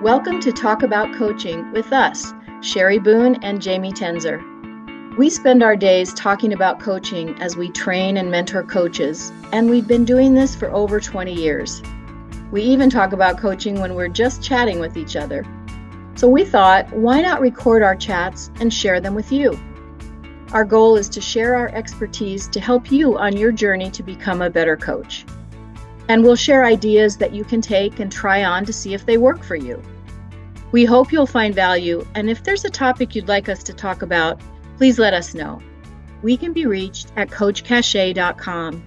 Welcome to Talk About Coaching with us, Sherry Boone and Jamie Tenzer. We spend our days talking about coaching as we train and mentor coaches, and we've been doing this for over 20 years. We even talk about coaching when we're just chatting with each other. So we thought, why not record our chats and share them with you? Our goal is to share our expertise to help you on your journey to become a better coach. And we'll share ideas that you can take and try on to see if they work for you. We hope you'll find value, and if there's a topic you'd like us to talk about, please let us know. We can be reached at coachcachet.com.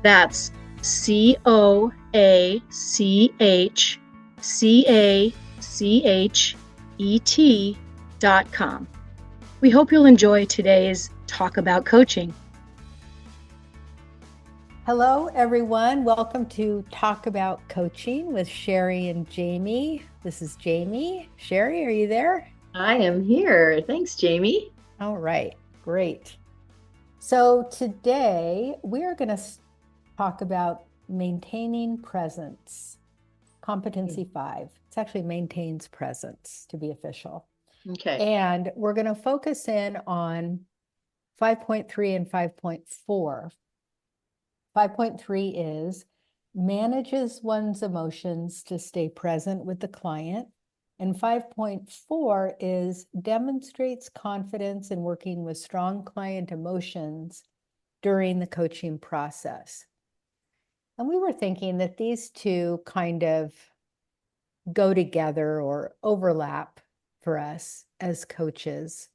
That's CoachCachet.com. We hope you'll enjoy today's Talk About Coaching. Hello, everyone. Welcome to Talk About Coaching with Sherry and Jamie. This is Jamie. Sherry, are you there? I am here. Thanks, Jamie. All right, great. So today we are going to talk about maintaining presence. Competency 5. It's actually maintains presence, to be official. Okay. And we're going to focus in on 5.3 and 5.4. 5.3 is manages one's emotions to stay present with the client. And 5.4 is demonstrates confidence in working with strong client emotions during the coaching process. And we were thinking that these two kind of go together or overlap for us as coaches.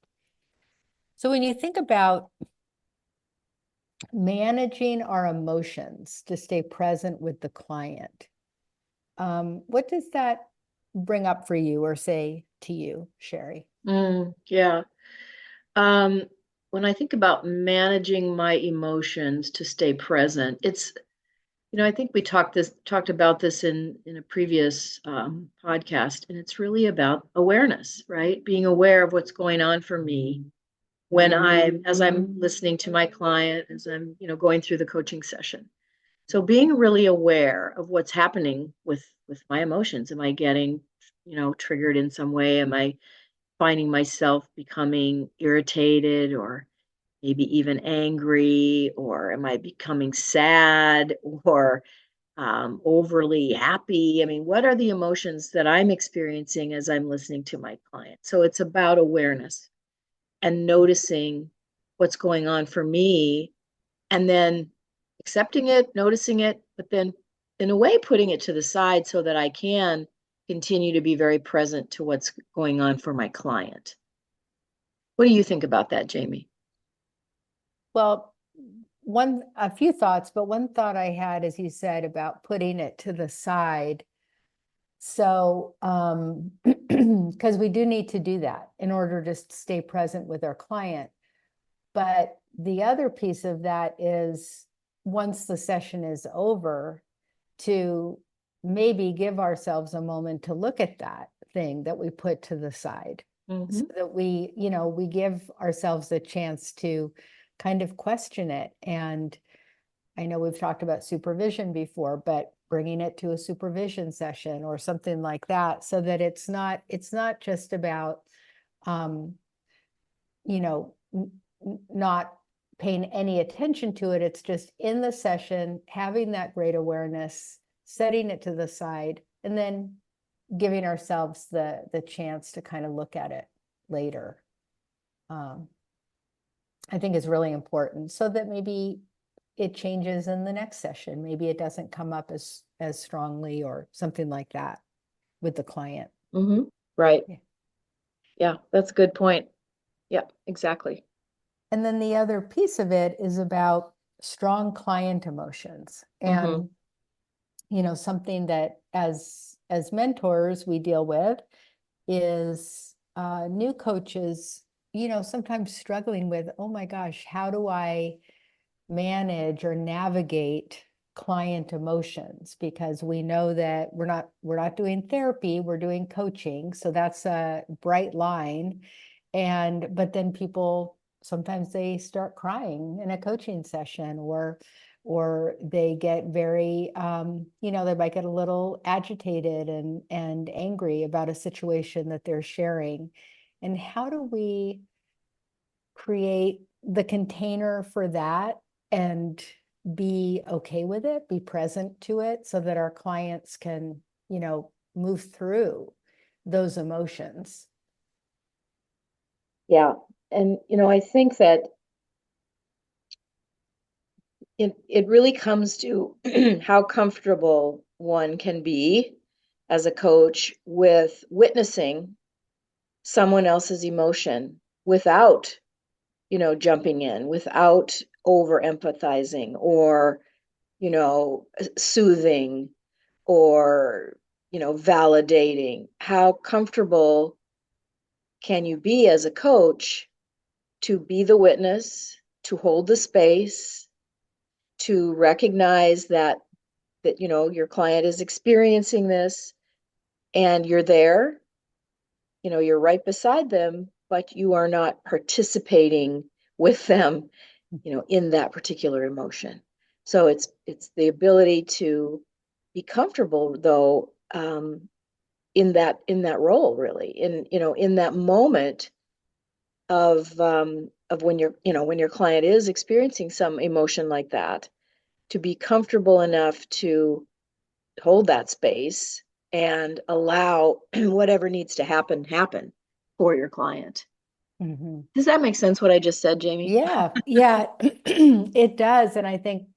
So when you think about managing our emotions to stay present with the client, what does that bring up for you or say to you, Sherry? Yeah. When I think about managing my emotions to stay present, it's, I think we talked about this in a previous podcast, and it's really about awareness, right? Being aware of what's going on for me as I'm listening to my client, as I'm, going through the coaching session. So being really aware of what's happening with my emotions. Am I getting, triggered in some way? Am I finding myself becoming irritated or maybe even angry? Or am I becoming sad or overly happy? I mean, what are the emotions that I'm experiencing as I'm listening to my client? So it's about awareness and noticing what's going on for me, and then accepting it, noticing it, but then in a way putting it to the side so that I can continue to be very present to what's going on for my client. What do you think about that, Jamie? Well, a few thoughts, but one thought I had, as you said, about putting it to the side. So, because we do need to do that in order to stay present with our client. But the other piece of that is once the session is over, to maybe give ourselves a moment to look at that thing that we put to the side, so that we give ourselves a chance to kind of question it. And I know we've talked about supervision before, but bringing it to a supervision session or something like that, so that it's not just about, not paying any attention to it. It's just in the session, having that great awareness, setting it to the side, and then giving ourselves the chance to kind of look at it later. I think is really important, so that maybe it changes in the next session. Maybe it doesn't come up as strongly or something like that with the client. Right. Yeah, that's a good point. Yeah, exactly. And then the other piece of it is about strong client emotions. And, something that as mentors we deal with is new coaches, sometimes struggling with, oh my gosh, how do I manage or navigate client emotions? Because we know that we're not doing therapy, we're doing coaching. So that's a bright line. But then people sometimes they start crying in a coaching session, or or they get very, they might get a little agitated and angry about a situation that they're sharing. And how do we create the container for that and be okay with it, be present to it, so that our clients can, move through those emotions? Yeah. And, I think that it really comes to how comfortable one can be as a coach with witnessing someone else's emotion without, jumping in, without over empathizing or, soothing or, validating. How comfortable can you be as a coach to be the witness, to hold the space, to recognize that your client is experiencing this and you're there, you're right beside them, but you are not participating with them, in that particular emotion. So it's the ability to be comfortable though, in that role, really, in that moment of when your client is experiencing some emotion like that, to be comfortable enough to hold that space and allow whatever needs to happen for your client. Mhm. Does that make sense what I just said, Jamie? Yeah, yeah, it does. And I think,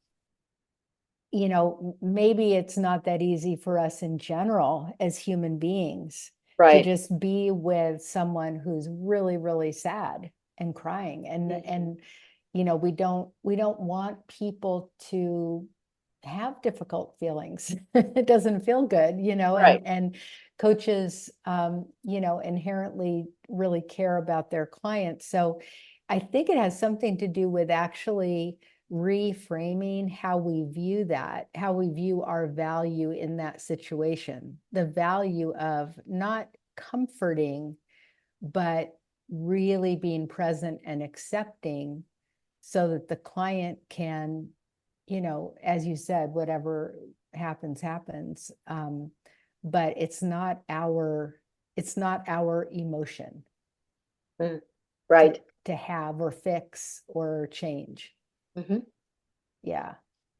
maybe it's not that easy for us in general as human beings to Right. just be with someone who's really, really sad and crying. And Mhm. we don't want people to have difficult feelings. It doesn't feel good, Right. and coaches, inherently really care about their clients. So I think it has something to do with actually reframing how we view that, how we view our value in that situation, the value of not comforting, but really being present and accepting, so that the client can, as you said, whatever happens, happens. But it's not our emotion Mm. to, Right. to have or fix or change. Hmm. Yeah.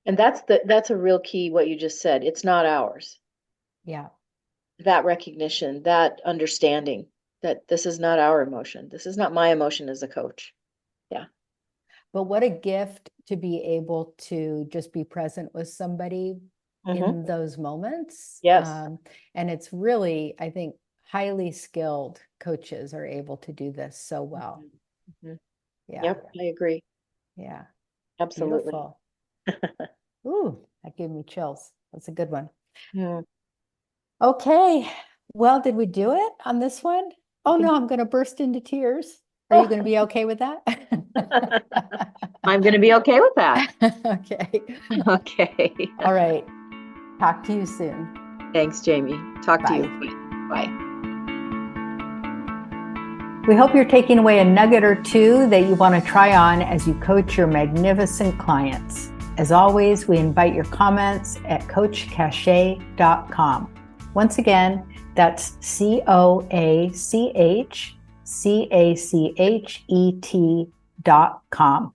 And that's a real key, what you just said. It's not ours. Yeah. That recognition, that understanding that this is not our emotion. This is not my emotion as a coach. Yeah. But what a gift to be able to just be present with somebody Hmm. in those moments. Yes. And it's really, I think, highly skilled coaches are able to do this so well. Mhm. Mhm. Yeah. Yep, I agree. Yeah. Absolutely. Beautiful. Ooh, that gave me chills. That's a good one. Yeah, Okay. Well, did we do it on this one? I Oh think. no, I'm going to burst into tears. Are you Oh, going to be okay with that? I'm going to be okay with that. Okay. Okay. All right. Talk to you soon. Thanks, Jamie. Talk to you. Bye. Bye. We hope you're taking away a nugget or two that you want to try on as you coach your magnificent clients. As always, we invite your comments at coachcachet.com. Once again, that's COACHCACHET.com.